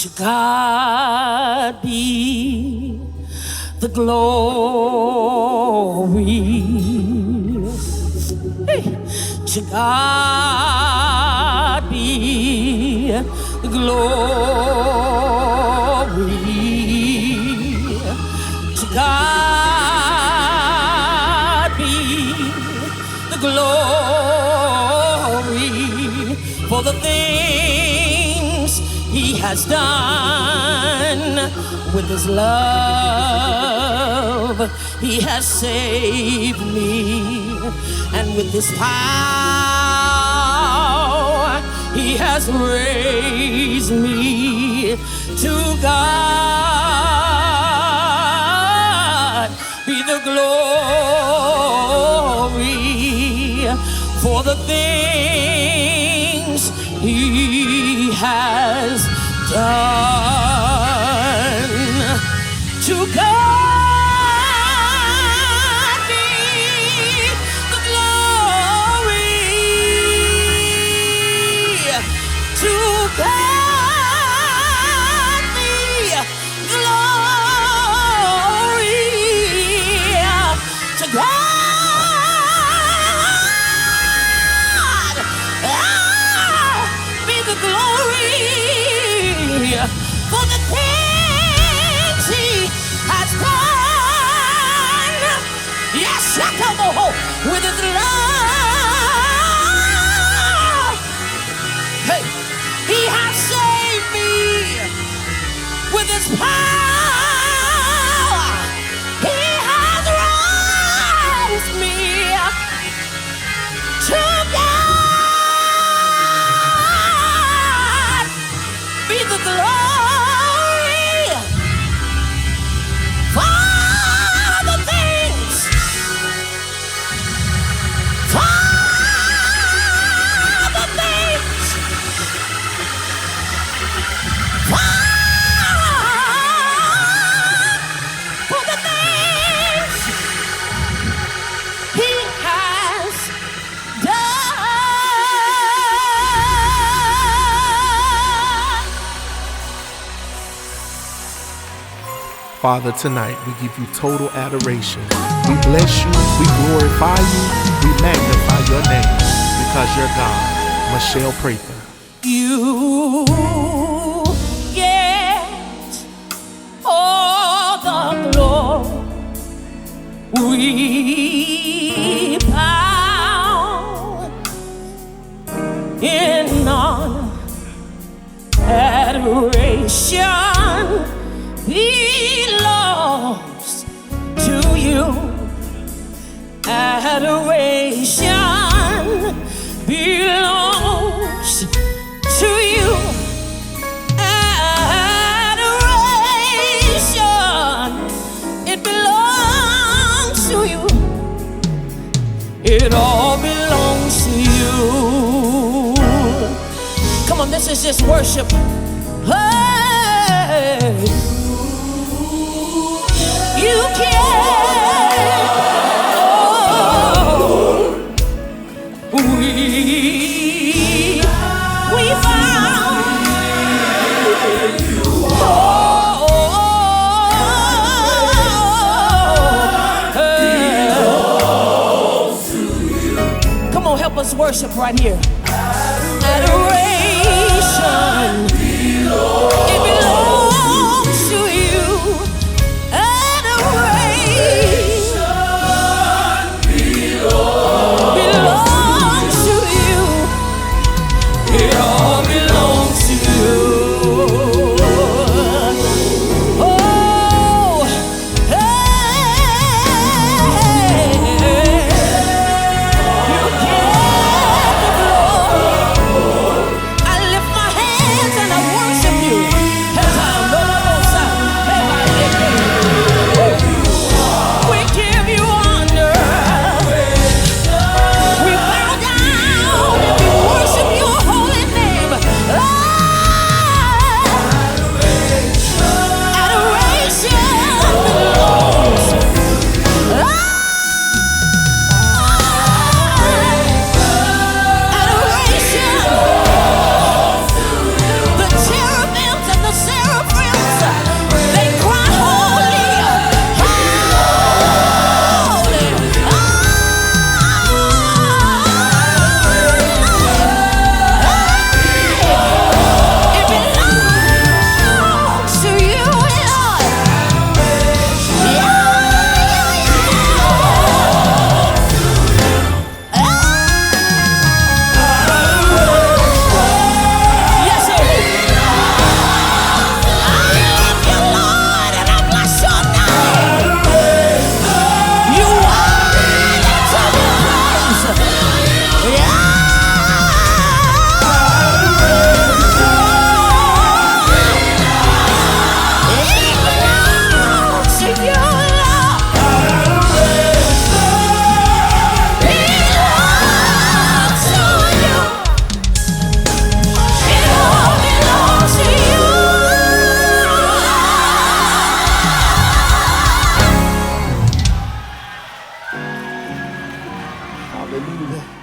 To God be the glory. Hey. To God be the glory. To God be the glory for the things He has done. With His love He has saved me, and with His power He has raised me. To God be the glory for the things He has done. To God be the glory. To God be glory. To God be the glory for the things He has done. Yes, with His love, hey, He has saved me. With His power, He has raised me. To God be the glory for the things, for the things, for the things He has done. Father, tonight we give you total adoration. We bless you, we glorify you, we magnify your name because you're God. Michelle Prather. You get all the glory. We bow in honor, adoration belongs to you. Adoration belongs to you. Adoration, it belongs to you. It all belongs to you. Come on, this is just worship. Hey, you can. We found you. Come on, help us worship right here. Adoration, it belongs to you. Adoration belongs to you. It all belongs to you. Oh, hey, you get the glory. Hallelujah.